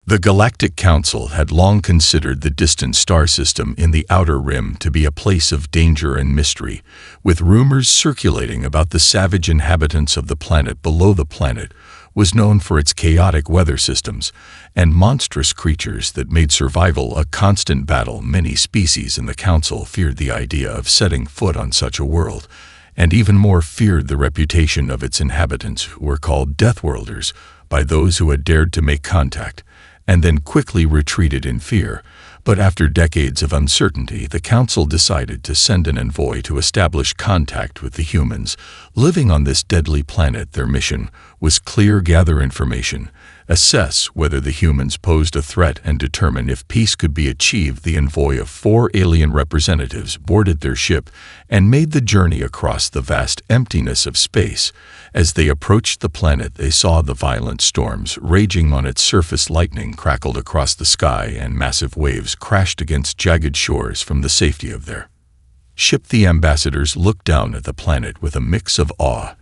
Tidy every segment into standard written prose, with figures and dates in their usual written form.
The Galactic Council had long considered the distant star system in the outer rim to be a place of danger and mystery, with rumors circulating about the savage inhabitants of the planet below the planet was known for its chaotic weather systems and monstrous creatures that made survival a constant battle. Many species in the Council feared the idea of setting foot on such a world, and even more feared the reputation of its inhabitants, who were called Deathworlders by those who had dared to make contact, and then quickly retreated in fear. But after decades of uncertainty, the Council decided to send an envoy to establish contact with the humans living on this deadly planet. Their mission was clear: gather information, assess whether the humans posed a threat, and determine if peace could be achieved. The envoy of 4 alien representatives boarded their ship and made the journey across the vast emptiness of space. As they approached the planet, they saw the violent storms raging on its surface. Lightning crackled across the sky, and massive waves crashed against jagged shores from the safety of their ship. The ambassadors looked down at the planet with a mix of awe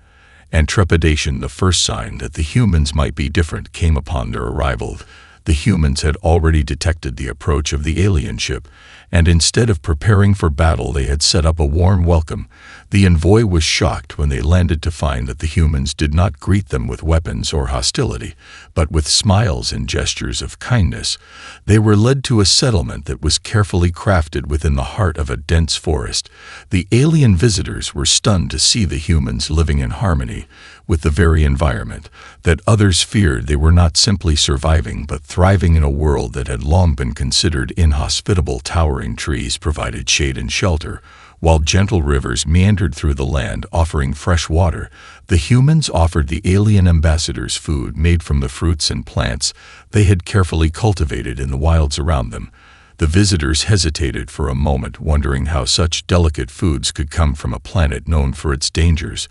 and trepidation. The first sign that the humans might be different came upon their arrival. The humans had already detected the approach of the alien ship, and instead of preparing for battle, they had set up a warm welcome. The envoy was shocked when they landed to find that the humans did not greet them with weapons or hostility, but with smiles and gestures of kindness. They were led to a settlement that was carefully crafted within the heart of a dense forest. The alien visitors were stunned to see the humans living in harmony with the very environment that others feared. They were not simply surviving, but thriving in a world that had long been considered inhospitable. Towering trees provided shade and shelter, while gentle rivers meandered through the land, offering fresh water. The humans offered the alien ambassadors food made from the fruits and plants they had carefully cultivated in the wilds around them. The visitors hesitated for a moment, wondering how such delicate foods could come from a planet known for its dangers,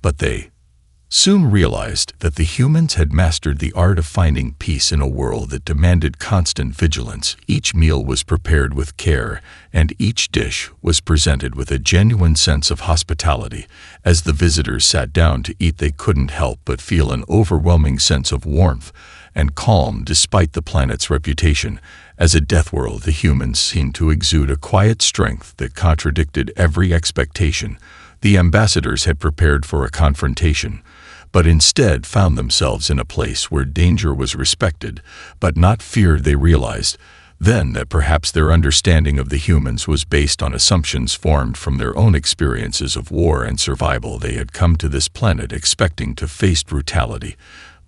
but they soon realized that the humans had mastered the art of finding peace in a world that demanded constant vigilance. Each meal was prepared with care, and each dish was presented with a genuine sense of hospitality. As the visitors sat down to eat, they couldn't help but feel an overwhelming sense of warmth and calm. Despite the planet's reputation as a death world, the humans seemed to exude a quiet strength that contradicted every expectation. The ambassadors had prepared for a confrontation, but instead found themselves in a place where danger was respected, but not feared. They realized then that perhaps their understanding of the humans was based on assumptions formed from their own experiences of war and survival. They had come to this planet expecting to face brutality,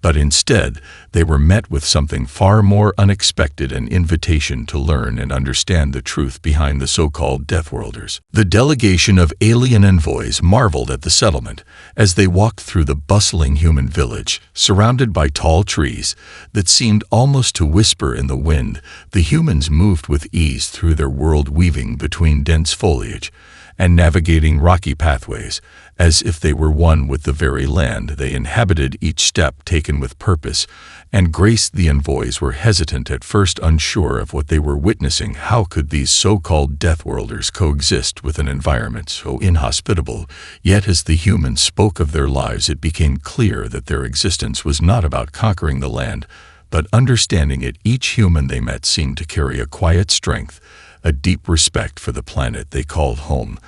but instead they were met with something far more unexpected: an invitation to learn and understand the truth behind the so-called Deathworlders. The delegation of alien envoys marveled at the settlement as they walked through the bustling human village, surrounded by tall trees that seemed almost to whisper in the wind. The humans moved with ease through their world, weaving between dense foliage and navigating rocky pathways as if they were one with the very land they inhabited, each step taken with purpose and grace. The envoys were hesitant at first, unsure of what they were witnessing. How could these so-called Deathworlders coexist with an environment so inhospitable? Yet as the humans spoke of their lives, it became clear that their existence was not about conquering the land, but understanding it. Each human they met seemed to carry a quiet strength, a deep respect for the planet they called home.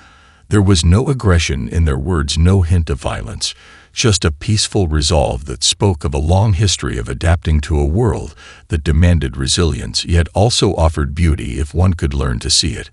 There was no aggression in their words, no hint of violence, just a peaceful resolve that spoke of a long history of adapting to a world that demanded resilience, yet also offered beauty if one could learn to see it.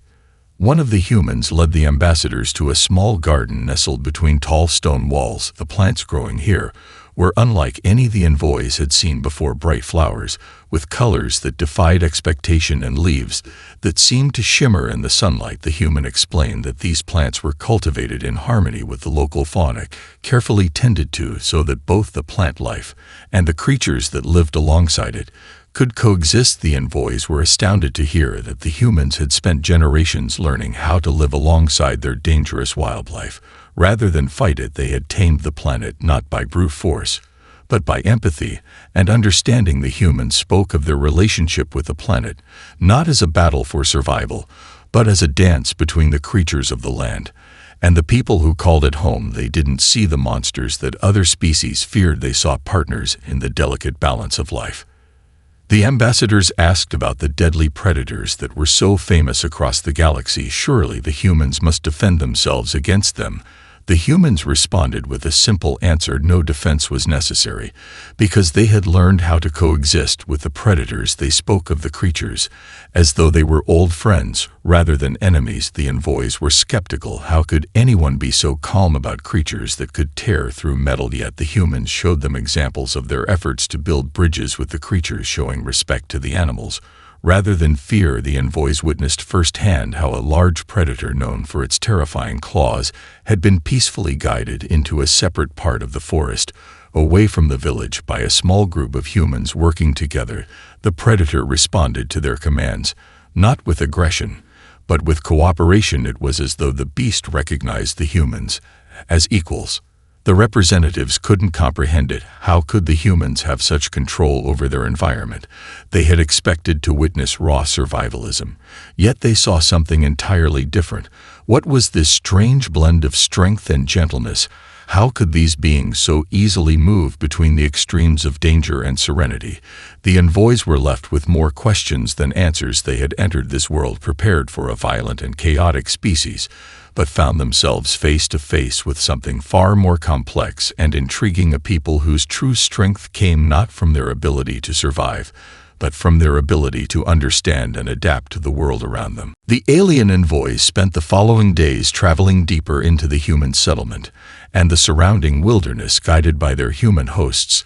One of the humans led the ambassadors to a small garden nestled between tall stone walls. The plants growing here were unlike any the envoys had seen before: bright flowers with colors that defied expectation and leaves that seemed to shimmer in the sunlight. The human explained that these plants were cultivated in harmony with the local fauna, carefully tended to so that both the plant life and the creatures that lived alongside it could coexist. The envoys were astounded to hear that the humans had spent generations learning how to live alongside their dangerous wildlife. Rather than fight it, they had tamed the planet not by brute force, but by empathy and understanding. The humans spoke of their relationship with the planet not as a battle for survival, but as a dance between the creatures of the land and the people who called it home. They didn't see the monsters that other species feared. They saw partners in the delicate balance of life. The ambassadors asked about the deadly predators that were so famous across the galaxy. Surely the humans must defend themselves against them. The humans responded with a simple answer: no defense was necessary, because they had learned how to coexist with the predators. They spoke of the creatures as though they were old friends rather than enemies. The envoys were skeptical. How could anyone be so calm about creatures that could tear through metal? Yet the humans showed them examples of their efforts to build bridges with the creatures, showing respect to the animals rather than fear. The envoys witnessed firsthand how a large predator known for its terrifying claws had been peacefully guided into a separate part of the forest, away from the village, by a small group of humans working together. The predator responded to their commands, not with aggression, but with cooperation. It was as though the beast recognized the humans as equals. The representatives couldn't comprehend it. How could the humans have such control over their environment? They had expected to witness raw survivalism, yet they saw something entirely different. What was this strange blend of strength and gentleness? How could these beings so easily move between the extremes of danger and serenity? The envoys were left with more questions than answers. They had entered this world prepared for a violent and chaotic species, but found themselves face to face with something far more complex and intriguing, a people whose true strength came not from their ability to survive, but from their ability to understand and adapt to the world around them. The alien envoys spent the following days traveling deeper into the human settlement and the surrounding wilderness. Guided by their human hosts,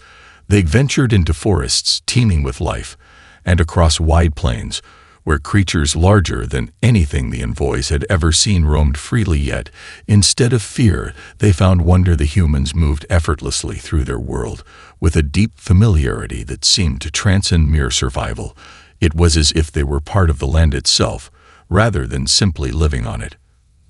they ventured into forests teeming with life and across wide plains where creatures larger than anything the envoys had ever seen roamed freely. Yet, instead of fear, they found wonder. The humans moved effortlessly through their world with a deep familiarity that seemed to transcend mere survival. It was as if they were part of the land itself, rather than simply living on it.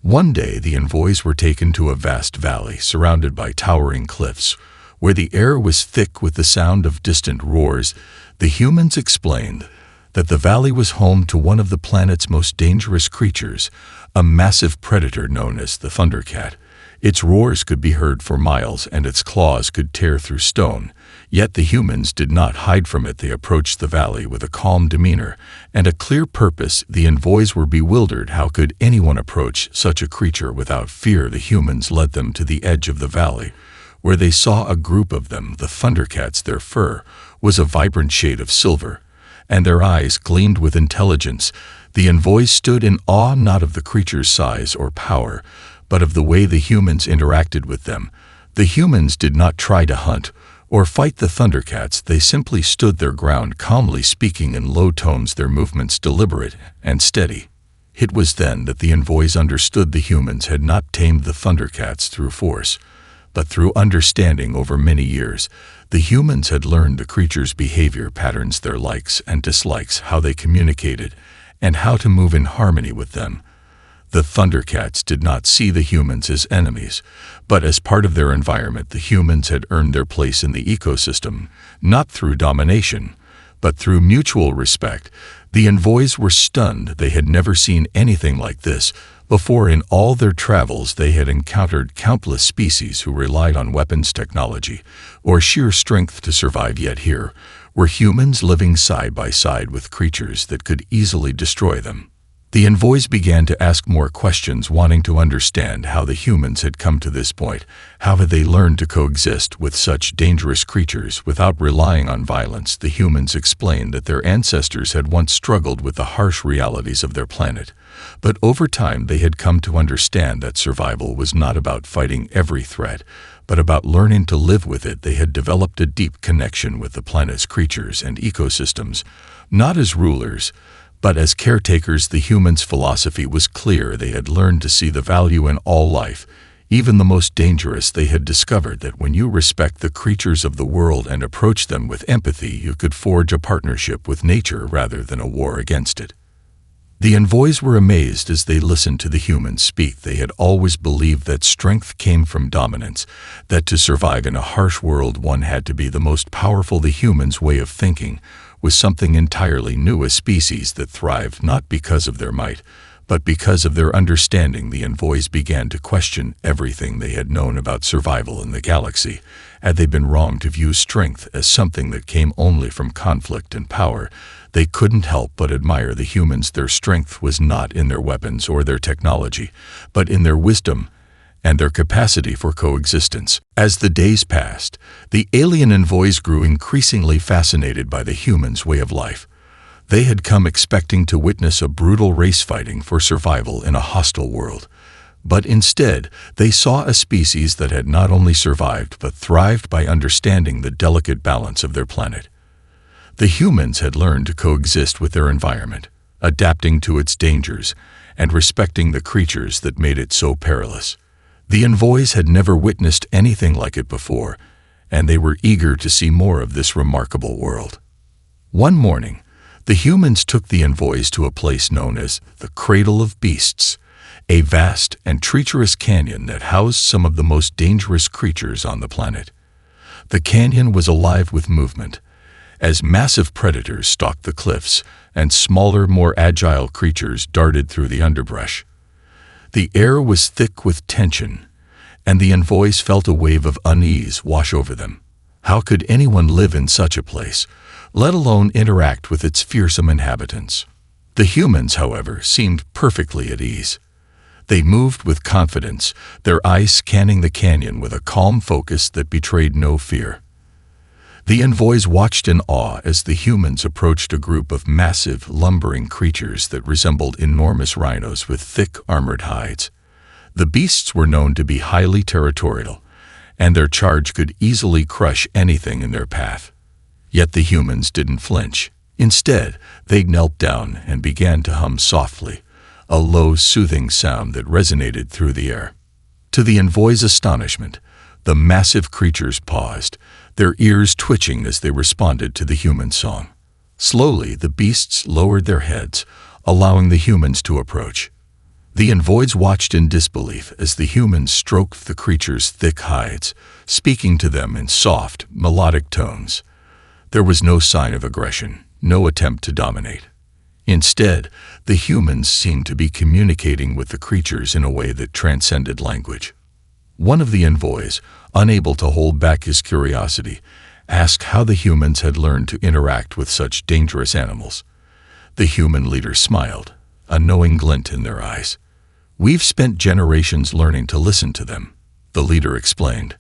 One day, the envoys were taken to a vast valley surrounded by towering cliffs, where the air was thick with the sound of distant roars. The humans explained that the valley was home to one of the planet's most dangerous creatures, a massive predator known as the Thundercat. Its roars could be heard for miles, and its claws could tear through stone. Yet the humans did not hide from it. They approached the valley with a calm demeanor and a clear purpose. The envoys were bewildered. How could anyone approach such a creature without fear? The humans led them to the edge of the valley, where they saw a group of them, the Thundercats. Their fur was a vibrant shade of silver, and their eyes gleamed with intelligence. The envoys stood in awe, not of the creature's size or power, but of the way the humans interacted with them. The humans did not try to hunt or fight the Thundercats. They simply stood their ground, calmly speaking in low tones, their movements deliberate and steady. It was then that the envoys understood the humans had not tamed the Thundercats through force, but through understanding. Over many years, the humans had learned the creatures' behavior patterns, their likes and dislikes, how they communicated, and how to move in harmony with them. The Thundercats did not see the humans as enemies, but as part of their environment. The humans had earned their place in the ecosystem, not through domination, but through mutual respect. The envoys were stunned. They had never seen anything like this before. In all their travels, they had encountered countless species who relied on weapons technology or sheer strength to survive. Yet here were humans living side by side with creatures that could easily destroy them. The envoys began to ask more questions, wanting to understand how the humans had come to this point. How had they learned to coexist with such dangerous creatures without relying on violence? The humans explained that their ancestors had once struggled with the harsh realities of their planet, but over time they had come to understand that survival was not about fighting every threat, but about learning to live with it. They had developed a deep connection with the planet's creatures and ecosystems, not as rulers, but as caretakers. The humans' philosophy was clear. They had learned to see the value in all life, even the most dangerous. They had discovered that when you respect the creatures of the world and approach them with empathy, you could forge a partnership with nature rather than a war against it. The envoys were amazed as they listened to the humans speak. They had always believed that strength came from dominance, that to survive in a harsh world one had to be the most powerful. The humans' way of thinking was something entirely new, a species that thrived not because of their might, But because of their understanding, the envoys began to question everything they had known about survival in the galaxy. Had they been wrong to view strength as something that came only from conflict and power, they couldn't help but admire the humans. Their strength was not in their weapons or their technology, but in their wisdom and their capacity for coexistence. As the days passed, the alien envoys grew increasingly fascinated by the humans' way of life. They had come expecting to witness a brutal race fighting for survival in a hostile world. But instead, they saw a species that had not only survived but thrived by understanding the delicate balance of their planet. The humans had learned to coexist with their environment, adapting to its dangers and respecting the creatures that made it so perilous. The envoys had never witnessed anything like it before, and they were eager to see more of this remarkable world. One morning, the humans took the envoys to a place known as the Cradle of Beasts, a vast and treacherous canyon that housed some of the most dangerous creatures on the planet. The canyon was alive with movement, as massive predators stalked the cliffs and smaller, more agile creatures darted through the underbrush. The air was thick with tension, and the envoys felt a wave of unease wash over them. How could anyone live in such a place, let alone interact with its fearsome inhabitants? The humans, however, seemed perfectly at ease. They moved with confidence, their eyes scanning the canyon with a calm focus that betrayed no fear. The envoys watched in awe as the humans approached a group of massive, lumbering creatures that resembled enormous rhinos with thick, armored hides. The beasts were known to be highly territorial, and their charge could easily crush anything in their path. Yet the humans didn't flinch. Instead, they knelt down and began to hum softly, a low, soothing sound that resonated through the air. To the envoys' astonishment, the massive creatures paused, their ears twitching as they responded to the human song. Slowly, the beasts lowered their heads, allowing the humans to approach. The envoys watched in disbelief as the humans stroked the creatures' thick hides, speaking to them in soft, melodic tones. There was no sign of aggression, no attempt to dominate. Instead, the humans seemed to be communicating with the creatures in a way that transcended language. One of the envoys, unable to hold back his curiosity, asked how the humans had learned to interact with such dangerous animals. The human leader smiled, a knowing glint in their eyes. "We've spent generations learning to listen to them," the leader explained.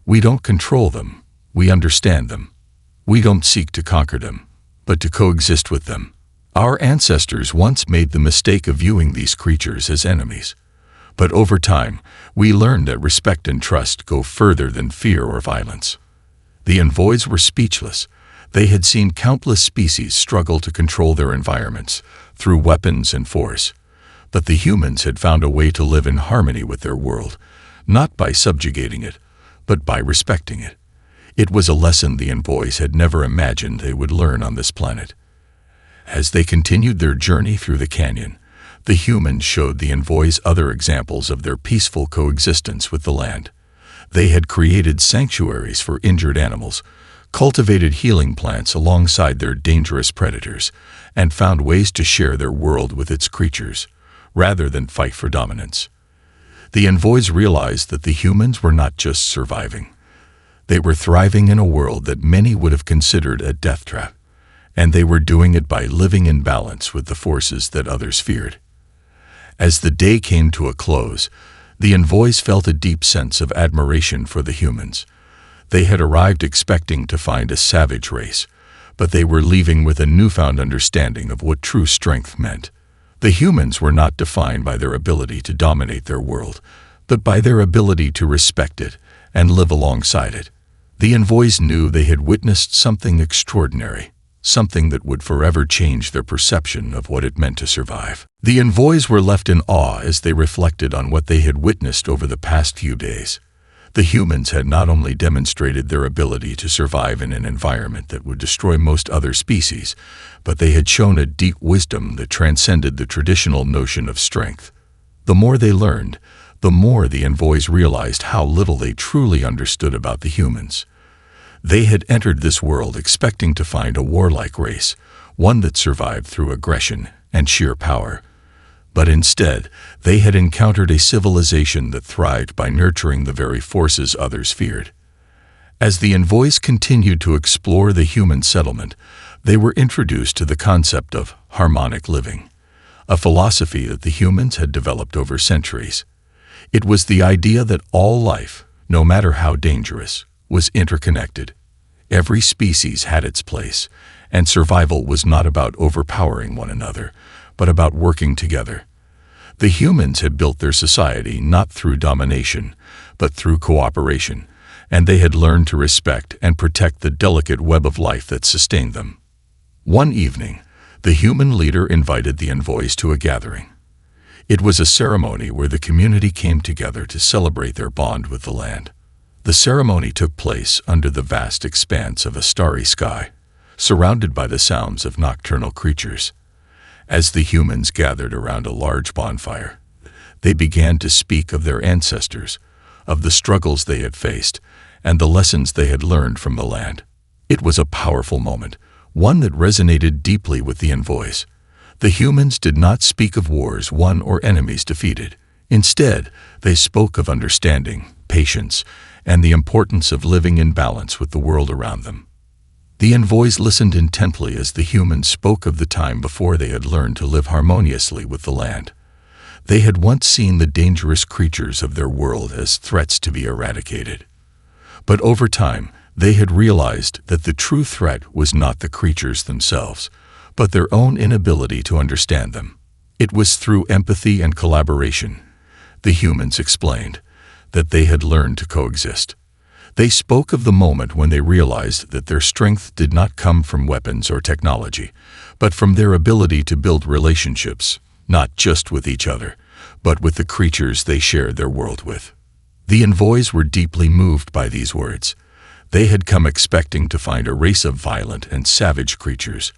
"We don't control them, we understand them. We don't seek to conquer them, but to coexist with them. Our ancestors once made the mistake of viewing these creatures as enemies. But over time, we learned that respect and trust go further than fear or violence." The envoys were speechless. They had seen countless species struggle to control their environments through weapons and force. But the humans had found a way to live in harmony with their world, not by subjugating it, but by respecting it. It was a lesson the envoys had never imagined they would learn on this planet. As they continued their journey through the canyon, the humans showed the envoys other examples of their peaceful coexistence with the land. They had created sanctuaries for injured animals, cultivated healing plants alongside their dangerous predators, and found ways to share their world with its creatures, rather than fight for dominance. The envoys realized that the humans were not just surviving. They were thriving in a world that many would have considered a death trap, and they were doing it by living in balance with the forces that others feared. As the day came to a close, the envoys felt a deep sense of admiration for the humans. They had arrived expecting to find a savage race, but they were leaving with a newfound understanding of what true strength meant. The humans were not defined by their ability to dominate their world, but by their ability to respect it and live alongside it. The envoys knew they had witnessed something extraordinary, something that would forever change their perception of what it meant to survive. The envoys were left in awe as they reflected on what they had witnessed over the past few days. The humans had not only demonstrated their ability to survive in an environment that would destroy most other species, but they had shown a deep wisdom that transcended the traditional notion of strength. The more they learned, the more the envoys realized how little they truly understood about the humans. They had entered this world expecting to find a warlike race, one that survived through aggression and sheer power. But instead, they had encountered a civilization that thrived by nurturing the very forces others feared. As the envoys continued to explore the human settlement, they were introduced to the concept of harmonic living, a philosophy that the humans had developed over centuries. It was the idea that all life, no matter how dangerous, was interconnected. Every species had its place, and survival was not about overpowering one another, but about working together. The humans had built their society not through domination, but through cooperation, and they had learned to respect and protect the delicate web of life that sustained them. One evening, the human leader invited the envoys to a gathering. It was a ceremony where the community came together to celebrate their bond with the land. The ceremony took place under the vast expanse of a starry sky, surrounded by the sounds of nocturnal creatures. As the humans gathered around a large bonfire, they began to speak of their ancestors, of the struggles they had faced, and the lessons they had learned from the land. It was a powerful moment, one that resonated deeply with the envoys. The humans did not speak of wars won or enemies defeated. Instead, they spoke of understanding, patience, and the importance of living in balance with the world around them. The envoys listened intently as the humans spoke of the time before they had learned to live harmoniously with the land. They had once seen the dangerous creatures of their world as threats to be eradicated. But over time, they had realized that the true threat was not the creatures themselves, but their own inability to understand them. It was through empathy and collaboration, the humans explained, that they had learned to coexist. They spoke of the moment when they realized that their strength did not come from weapons or technology, but from their ability to build relationships, not just with each other, but with the creatures they shared their world with. The envoys were deeply moved by these words. They had come expecting to find a race of violent and savage creatures,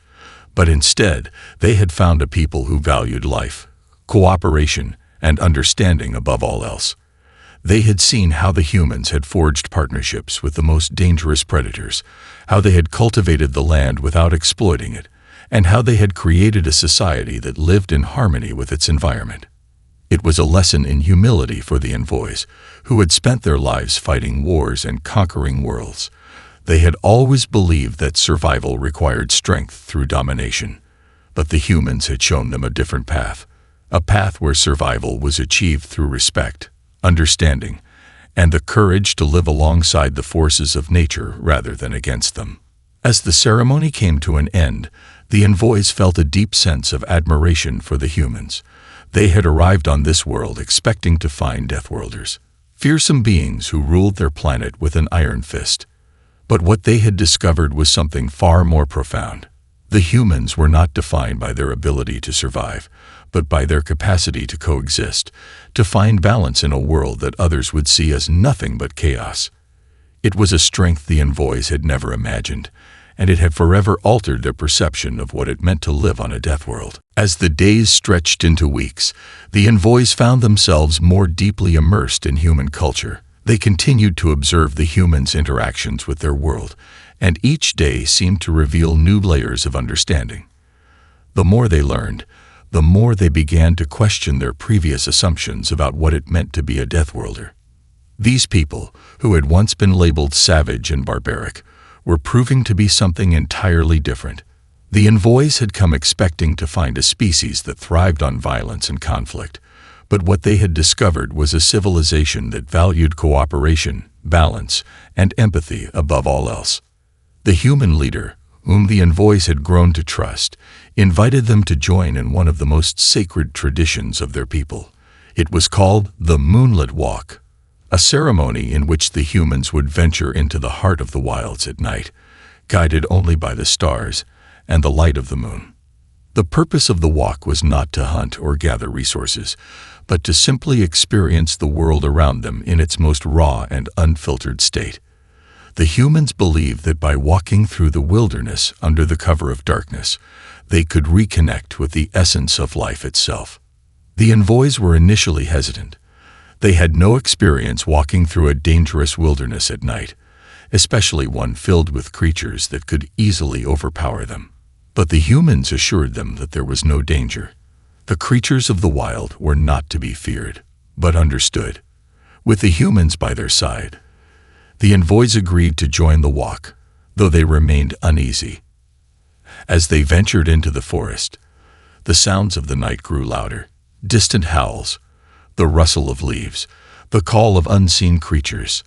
but instead they had found a people who valued life, cooperation, and understanding above all else. They had seen how the humans had forged partnerships with the most dangerous predators, how they had cultivated the land without exploiting it, and how they had created a society that lived in harmony with its environment. It was a lesson in humility for the envoys, who had spent their lives fighting wars and conquering worlds. They had always believed that survival required strength through domination, but the humans had shown them a different path, a path where survival was achieved through respect, understanding, and the courage to live alongside the forces of nature rather than against them. As the ceremony came to an end, the envoys felt a deep sense of admiration for the humans. They had arrived on this world expecting to find Deathworlders, fearsome beings who ruled their planet with an iron fist. But what they had discovered was something far more profound. The humans were not defined by their ability to survive, but by their capacity to coexist, to find balance in a world that others would see as nothing but chaos. It was a strength the envoys had never imagined, and it had forever altered their perception of what it meant to live on a death world. As the days stretched into weeks, the envoys found themselves more deeply immersed in human culture. They continued to observe the humans' interactions with their world, and each day seemed to reveal new layers of understanding. The more they learned, the more they began to question their previous assumptions about what it meant to be a Deathworlder. These people, who had once been labeled savage and barbaric, were proving to be something entirely different. The envoys had come expecting to find a species that thrived on violence and conflict, but what they had discovered was a civilization that valued cooperation, balance, and empathy above all else. The human leader, whom the envoys had grown to trust, invited them to join in one of the most sacred traditions of their people. It was called the Moonlit Walk, a ceremony in which the humans would venture into the heart of the wilds at night, guided only by the stars and the light of the moon. The purpose of the walk was not to hunt or gather resources, but to simply experience the world around them in its most raw and unfiltered state. The humans believed that by walking through the wilderness under the cover of darkness, they could reconnect with the essence of life itself. The envoys were initially hesitant. They had no experience walking through a dangerous wilderness at night, especially one filled with creatures that could easily overpower them. But the humans assured them that there was no danger. The creatures of the wild were not to be feared, but understood. With the humans by their side, the envoys agreed to join the walk, though they remained uneasy. As they ventured into the forest, the sounds of the night grew louder. Distant howls, the rustle of leaves, the call of unseen creatures.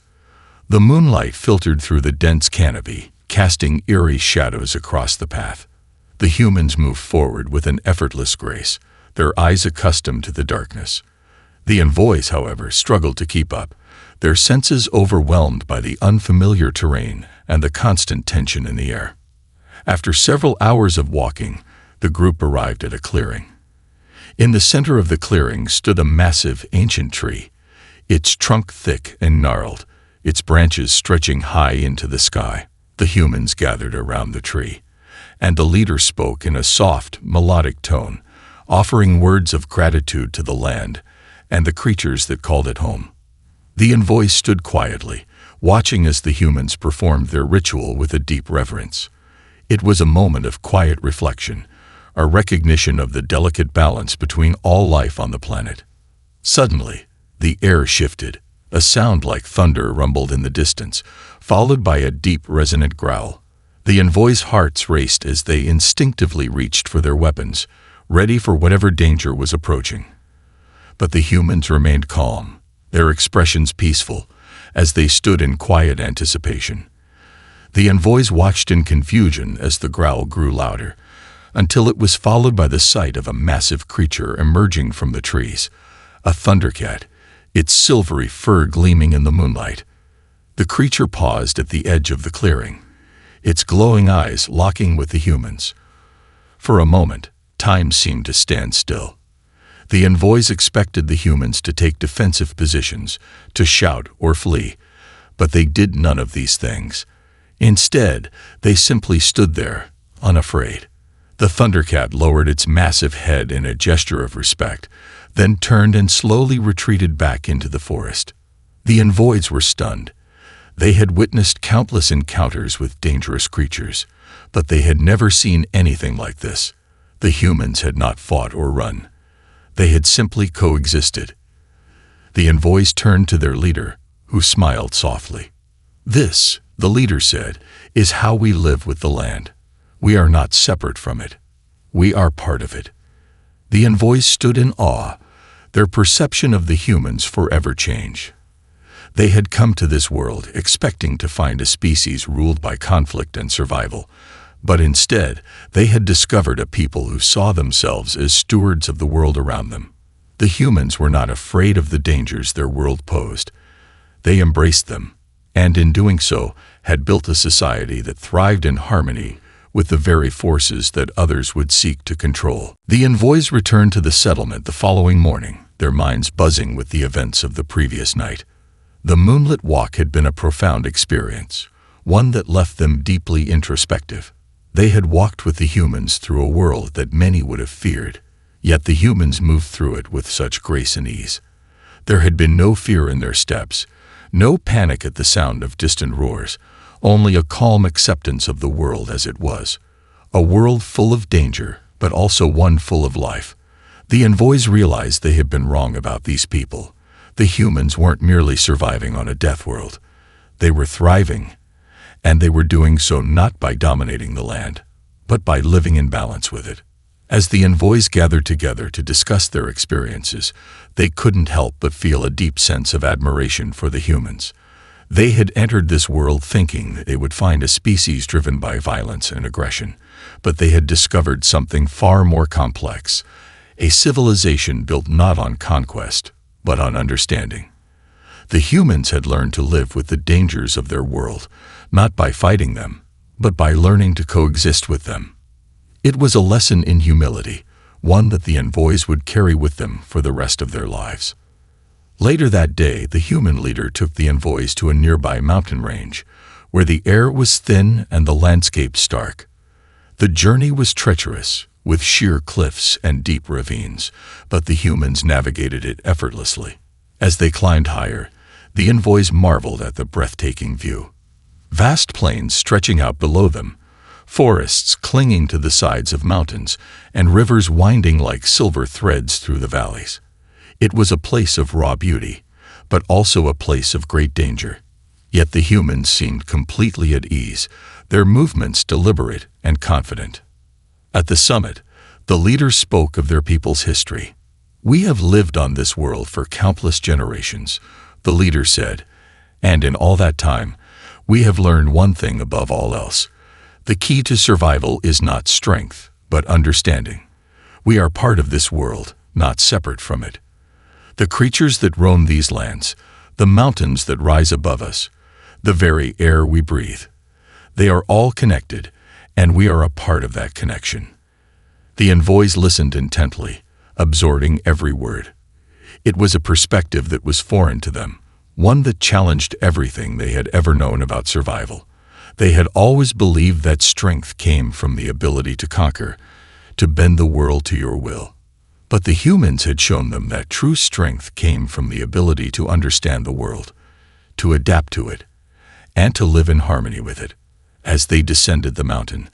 The moonlight filtered through the dense canopy, casting eerie shadows across the path. The humans moved forward with an effortless grace, their eyes accustomed to the darkness. The envoys, however, struggled to keep up, their senses overwhelmed by the unfamiliar terrain and the constant tension in the air. After several hours of walking, the group arrived at a clearing. In the center of the clearing stood a massive, ancient tree, its trunk thick and gnarled, its branches stretching high into the sky. The humans gathered around the tree, and the leader spoke in a soft, melodic tone, offering words of gratitude to the land and the creatures that called it home. The envoys stood quietly, watching as the humans performed their ritual with a deep reverence. It was a moment of quiet reflection, a recognition of the delicate balance between all life on the planet. Suddenly, the air shifted. A sound like thunder rumbled in the distance, followed by a deep, resonant growl. The envoys' hearts raced as they instinctively reached for their weapons, ready for whatever danger was approaching. But the humans remained calm, their expressions peaceful, as they stood in quiet anticipation. The envoys watched in confusion as the growl grew louder, until it was followed by the sight of a massive creature emerging from the trees, a thundercat, its silvery fur gleaming in the moonlight. The creature paused at the edge of the clearing, its glowing eyes locking with the humans. For a moment, time seemed to stand still. The envoys expected the humans to take defensive positions, to shout or flee, but they did none of these things. Instead, they simply stood there, unafraid. The thundercat lowered its massive head in a gesture of respect, then turned and slowly retreated back into the forest. The envoys were stunned. They had witnessed countless encounters with dangerous creatures, but they had never seen anything like this. The humans had not fought or run. They had simply coexisted. The envoys turned to their leader, who smiled softly. "This," the leader said, "is how we live with the land. We are not separate from it. We are part of it." The envoys stood in awe, their perception of the humans forever changed. They had come to this world expecting to find a species ruled by conflict and survival, but instead they had discovered a people who saw themselves as stewards of the world around them. The humans were not afraid of the dangers their world posed. They embraced them, and in doing so had built a society that thrived in harmony with the very forces that others would seek to control. The envoys returned to the settlement the following morning, their minds buzzing with the events of the previous night. The moonlit walk had been a profound experience, one that left them deeply introspective. They had walked with the humans through a world that many would have feared, yet the humans moved through it with such grace and ease. There had been no fear in their steps, no panic at the sound of distant roars, only a calm acceptance of the world as it was. A world full of danger, but also one full of life. The envoys realized they had been wrong about these people. The humans weren't merely surviving on a death world. They were thriving, and they were doing so not by dominating the land, but by living in balance with it. As the envoys gathered together to discuss their experiences, they couldn't help but feel a deep sense of admiration for the humans. They had entered this world thinking that they would find a species driven by violence and aggression, but they had discovered something far more complex, a civilization built not on conquest, but on understanding. The humans had learned to live with the dangers of their world, not by fighting them, but by learning to coexist with them. It was a lesson in humility, one that the envoys would carry with them for the rest of their lives. Later that day, the human leader took the envoys to a nearby mountain range, where the air was thin and the landscape stark. The journey was treacherous, with sheer cliffs and deep ravines, but the humans navigated it effortlessly. As they climbed higher, the envoys marveled at the breathtaking view. Vast plains stretching out below them, forests clinging to the sides of mountains, and rivers winding like silver threads through the valleys. It was a place of raw beauty, but also a place of great danger. Yet the humans seemed completely at ease, their movements deliberate and confident. At the summit, the leaders spoke of their people's history. "We have lived on this world for countless generations," the leader said, "and in all that time, we have learned one thing above all else. The key to survival is not strength, but understanding. We are part of this world, not separate from it. The creatures that roam these lands, the mountains that rise above us, the very air we breathe, they are all connected, and we are a part of that connection." The envoys listened intently, absorbing every word. It was a perspective that was foreign to them, one that challenged everything they had ever known about survival. They had always believed that strength came from the ability to conquer, to bend the world to your will. But the humans had shown them that true strength came from the ability to understand the world, to adapt to it, and to live in harmony with it. As they descended the mountain,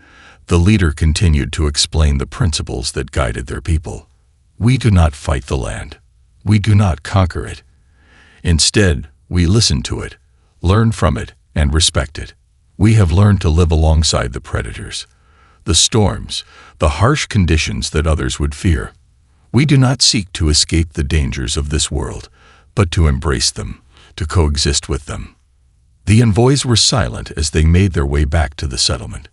the leader continued to explain the principles that guided their people. "We do not fight the land. We do not conquer it. Instead, we listen to it, learn from it, and respect it. We have learned to live alongside the predators, the storms, the harsh conditions that others would fear. We do not seek to escape the dangers of this world, but to embrace them, to coexist with them." The envoys were silent as they made their way back to the settlement.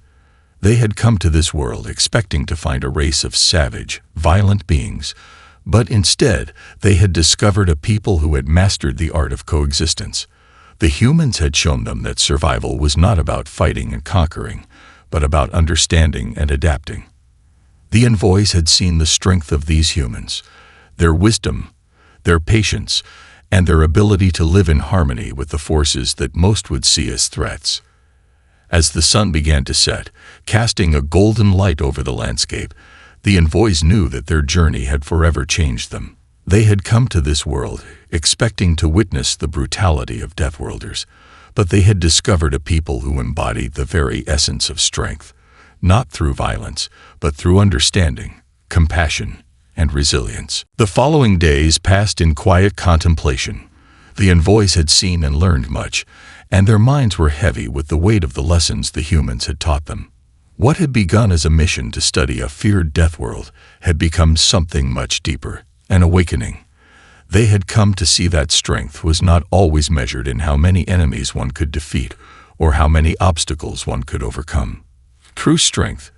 They had come to this world expecting to find a race of savage, violent beings, but instead they had discovered a people who had mastered the art of coexistence. The humans had shown them that survival was not about fighting and conquering, but about understanding and adapting. The envoys had seen the strength of these humans, their wisdom, their patience, and their ability to live in harmony with the forces that most would see as threats. As the sun began to set, casting a golden light over the landscape, the envoys knew that their journey had forever changed them. They had come to this world expecting to witness the brutality of Deathworlders, but they had discovered a people who embodied the very essence of strength, not through violence, but through understanding, compassion, and resilience. The following days passed in quiet contemplation. The envoys had seen and learned much, and their minds were heavy with the weight of the lessons the humans had taught them. What had begun as a mission to study a feared death world had become something much deeper, an awakening. They had come to see that strength was not always measured in how many enemies one could defeat or how many obstacles one could overcome. True strength,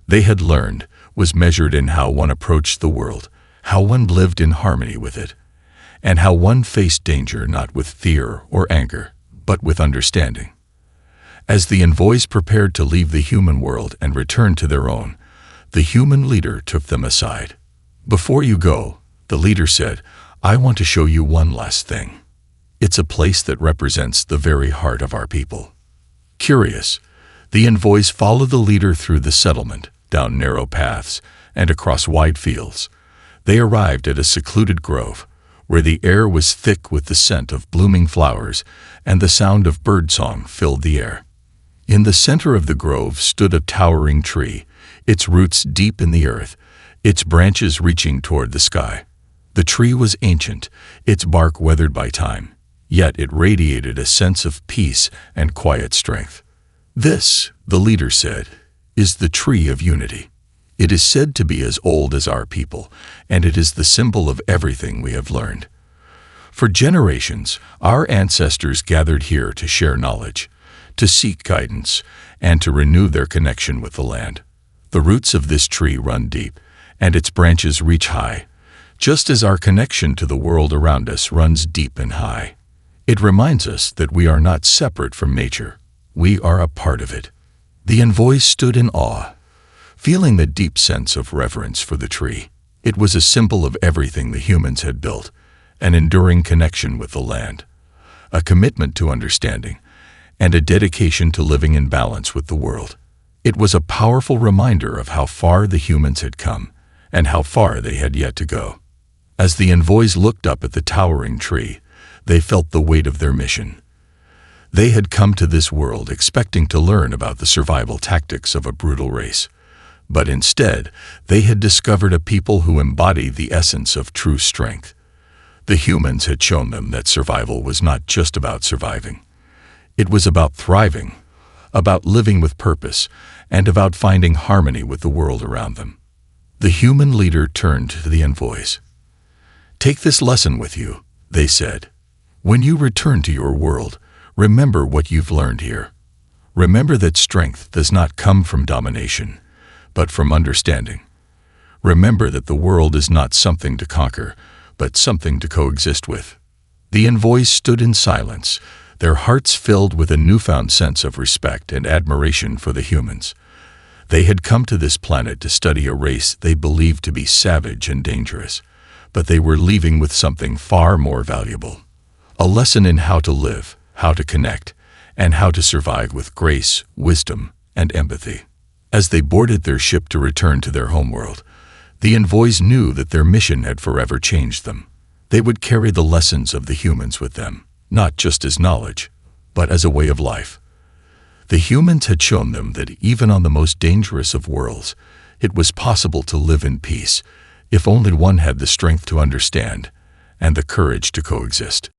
they had learned, was measured in how one approached the world, how one lived in harmony with it, and how one faced danger not with fear or anger, but with understanding. As the envoys prepared to leave the human world and return to their own, the human leader took them aside. "Before you go," the leader said, "I want to show you one last thing. It's a place that represents the very heart of our people." Curious, the envoys followed the leader through the settlement, down narrow paths, and across wide fields. They arrived at a secluded grove, where the air was thick with the scent of blooming flowers, and the sound of birdsong filled the air. In the center of the grove stood a towering tree, its roots deep in the earth, its branches reaching toward the sky. The tree was ancient, its bark weathered by time, yet it radiated a sense of peace and quiet strength. "This," the leader said, "is the tree of unity. It is said to be as old as our people, and it is the symbol of everything we have learned. For generations, our ancestors gathered here to share knowledge, to seek guidance, and to renew their connection with the land. The roots of this tree run deep, and its branches reach high, just as our connection to the world around us runs deep and high. It reminds us that we are not separate from nature. We are a part of it." The envoys stood in awe, feeling the deep sense of reverence for the tree. It was a symbol of everything the humans had built, an enduring connection with the land, a commitment to understanding, and a dedication to living in balance with the world. It was a powerful reminder of how far the humans had come, and how far they had yet to go. As the envoys looked up at the towering tree, they felt the weight of their mission. They had come to this world expecting to learn about the survival tactics of a brutal race. But instead, they had discovered a people who embodied the essence of true strength. The humans had shown them that survival was not just about surviving. It was about thriving, about living with purpose, and about finding harmony with the world around them. The human leader turned to the envoys. "Take this lesson with you," they said. "When you return to your world, remember what you've learned here. Remember that strength does not come from domination, but from understanding. Remember that the world is not something to conquer, but something to coexist with." The envoys stood in silence, their hearts filled with a newfound sense of respect and admiration for the humans. They had come to this planet to study a race they believed to be savage and dangerous, but they were leaving with something far more valuable. A lesson in how to live, how to connect, and how to survive with grace, wisdom, and empathy. As they boarded their ship to return to their homeworld, the envoys knew that their mission had forever changed them. They would carry the lessons of the humans with them, not just as knowledge, but as a way of life. The humans had shown them that even on the most dangerous of worlds, it was possible to live in peace, if only one had the strength to understand and the courage to coexist.